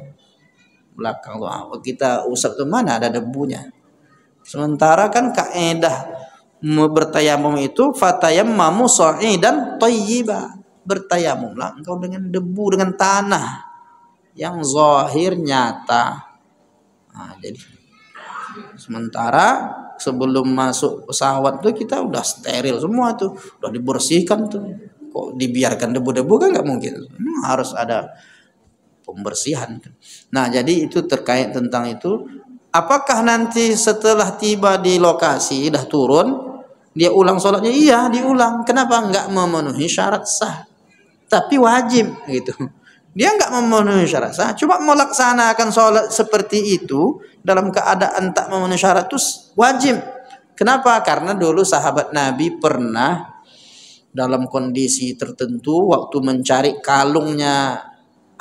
Belakang tuh kita usap tuh mana ada debunya. Sementara kan kaidah bertayamum itu fatayammamu sa'idan thayyiba. Bertayamumlah engkau dengan debu, dengan tanah yang zahir nyata. Jadi sementara sebelum masuk pesawat tuh kita udah steril semua tuh, udah dibersihkan tuh. Kok dibiarkan debu-debu kan nggak mungkin. Harus ada pembersihan. Nah, jadi itu terkait tentang itu. Apakah nanti setelah tiba di lokasi dah turun dia ulang sholatnya? Iya, diulang. Kenapa? Enggak memenuhi syarat sah. Tapi wajib gitu. Dia enggak memenuhi syarat sah, cuma melaksanakan sholat seperti itu dalam keadaan tak memenuhi syarat itu wajib. Kenapa? Karena dulu sahabat Nabi pernah dalam kondisi tertentu waktu mencari kalungnya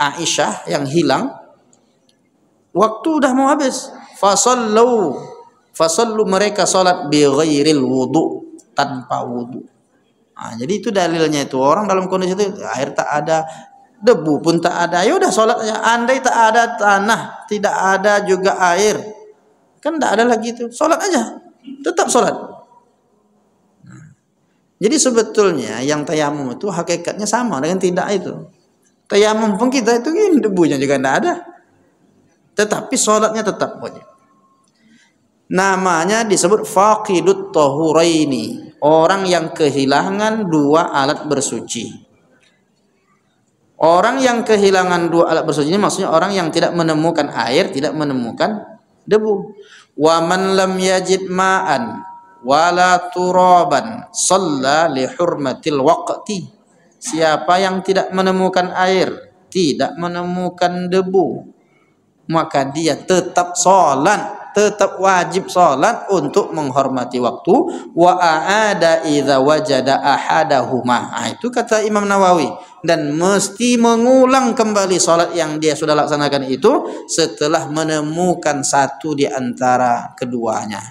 Aisyah yang hilang, waktu udah mau habis, fasallu mereka salat bi ghairil wudu, tanpa wudu. Jadi itu dalilnya itu orang dalam kondisi itu air tak ada, debu pun tak ada, ya udah salat aja. Andai tak ada tanah, tidak ada juga air, kan tak ada lagi itu, salat aja, tetap salat. Jadi sebetulnya yang tayamum itu hakikatnya sama dengan tidak itu. Tayamum pun kita itu debunya juga tidak ada. Tetapi sholatnya tetap wajib. Namanya disebut faqidut tahuraini. Orang yang kehilangan dua alat bersuci. Orang yang kehilangan dua alat bersuci ini maksudnya orang yang tidak menemukan air, tidak menemukan debu. Wa man lam yajid ma'an wala turaban shalla li hurmatil waqti. Siapa yang tidak menemukan air, tidak menemukan debu, maka dia tetap sholat, tetap wajib sholat untuk menghormati waktu. Wa a'ada idza wajada ahadahuma. Itu kata Imam Nawawi. Dan mesti mengulang kembali sholat yang dia sudah laksanakan itu setelah menemukan satu di antara keduanya.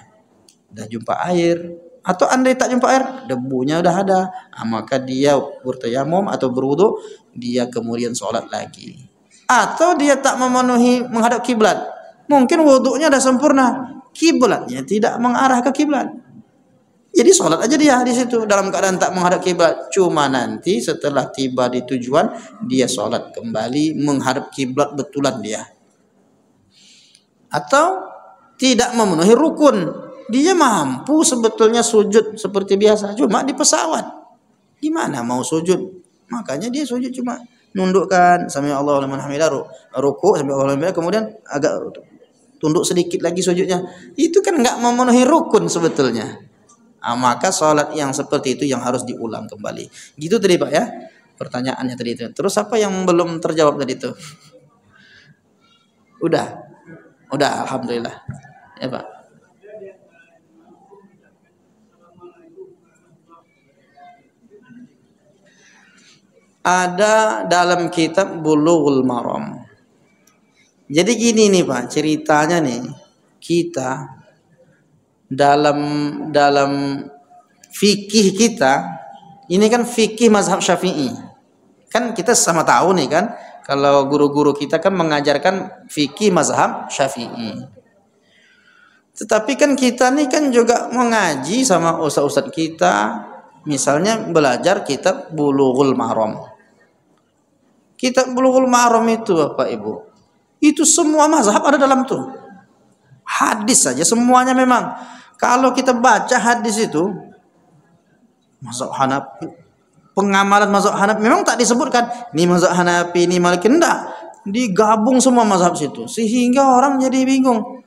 Dah jumpa air, atau andai tak jumpa air, debunya udah ada, maka dia bertayamum atau berwudu, dia kemudian sholat lagi. Atau dia tak memenuhi menghadap kiblat, mungkin wudunya dah sempurna, kiblatnya tidak mengarah ke kiblat, jadi sholat aja dia di situ dalam keadaan tak menghadap kiblat. Cuma nanti setelah tiba di tujuan dia sholat kembali menghadap kiblat betulan dia. Atau tidak memenuhi rukun, dia mampu sebetulnya sujud seperti biasa, cuma di pesawat gimana mau sujud, makanya dia sujud cuma nundukkan sami Allahu liman hamidah, ruku sami Allahu liman hamidah, kemudian agak tunduk sedikit lagi sujudnya. Itu kan enggak memenuhi rukun sebetulnya. Maka sholat yang seperti itu yang harus diulang kembali. Gitu tadi Pak ya pertanyaannya tadi itu. Terus apa yang belum terjawab tadi itu? Udah alhamdulillah ya Pak. ada dalam kitab Bulughul Maram. Jadi gini nih Pak, ceritanya nih, kita dalam fikih kita, ini kan fikih mazhab Syafi'i. Kan kita sama tahu nih kan, kalau guru-guru kita kan mengajarkan fikih mazhab Syafi'i. Tetapi kan kita nih kan juga mengaji sama ustaz-ustaz kita, misalnya belajar kitab Bulughul Maram. Kitab Bulughul Maram itu Bapak Ibu, itu semua mazhab ada dalam tuh. Hadis saja semuanya memang. Kalau kita baca hadis itu, mazhab Hanafi, pengamalan mazhab Hanafi memang tak disebutkan ini mazhab Hanafi, ini Maliki, enggak. Digabung semua mazhab situ, sehingga orang jadi bingung.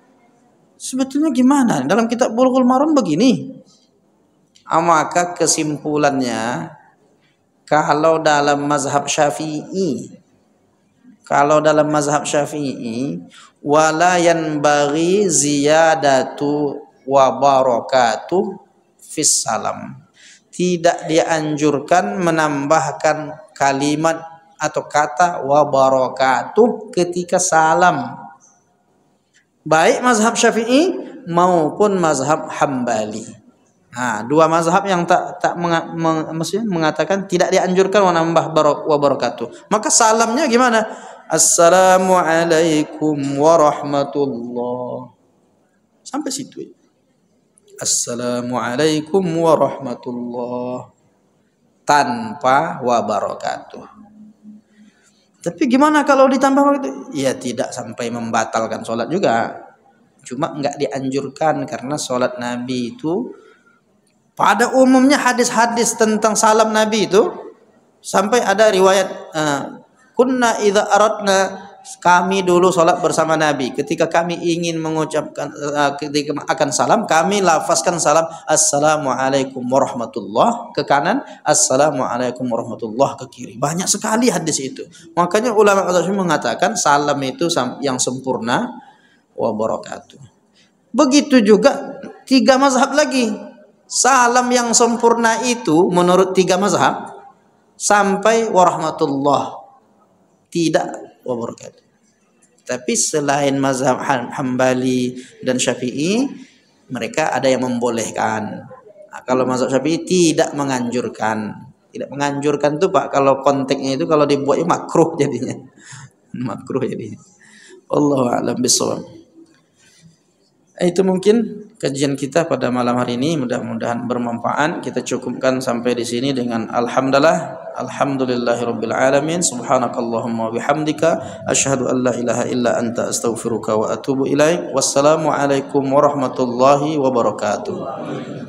Sebetulnya gimana? Dalam kitab Bulughul Maram begini. Maka kesimpulannya, kalau dalam mazhab Syafi'i, wala yanbaghi ziyadatu wa barakatuh fis salam. Tidak dianjurkan menambahkan kalimat atau kata wa barakatuh ketika salam. Baik mazhab Syafi'i maupun mazhab Hambali. Nah, dua mazhab yang maksudnya mengatakan tidak dianjurkan menambah wa barakatuh. Maka salamnya gimana? Assalamualaikum warahmatullah. Sampai situ. Assalamualaikum warahmatullah, tanpa wa barakatuh. Tapi gimana kalau ditambah begitu? Ya tidak sampai membatalkan sholat juga. Cuma enggak dianjurkan karena sholat Nabi itu pada umumnya hadis-hadis tentang salam Nabi itu sampai ada riwayat kunna idza aradna, kami dulu sholat bersama Nabi, ketika kami ingin mengucapkan ketika akan salam, kami lafazkan salam assalamualaikum warahmatullah ke kanan, assalamualaikum warahmatullah ke kiri. Banyak sekali hadis itu. Makanya ulama mengatakan salam itu yang sempurna wa barakatuh. Begitu juga tiga mazhab lagi. Salam yang sempurna itu menurut tiga mazhab sampai warahmatullah, tidak wabarakatuh. Tapi selain mazhab Hambali dan Syafi'i, mereka ada yang membolehkan. Nah, kalau mazhab Syafi'i tidak menganjurkan. Tidak menganjurkan tuh Pak, kalau konteksnya itu kalau dibuatnya makruh jadinya. Makruh jadinya. Wallahu a'lam bishawab. Itu mungkin kajian kita pada malam hari ini, mudah-mudahan bermanfaat. Kita cukupkan sampai di sini dengan alhamdulillahirabbil alamin. Subhanakallahumma bihamdika asyhadu an la ilaha illa anta astaghfiruka wa atubu ilaik. Wassalamu alaikum warahmatullahi wabarakatuh.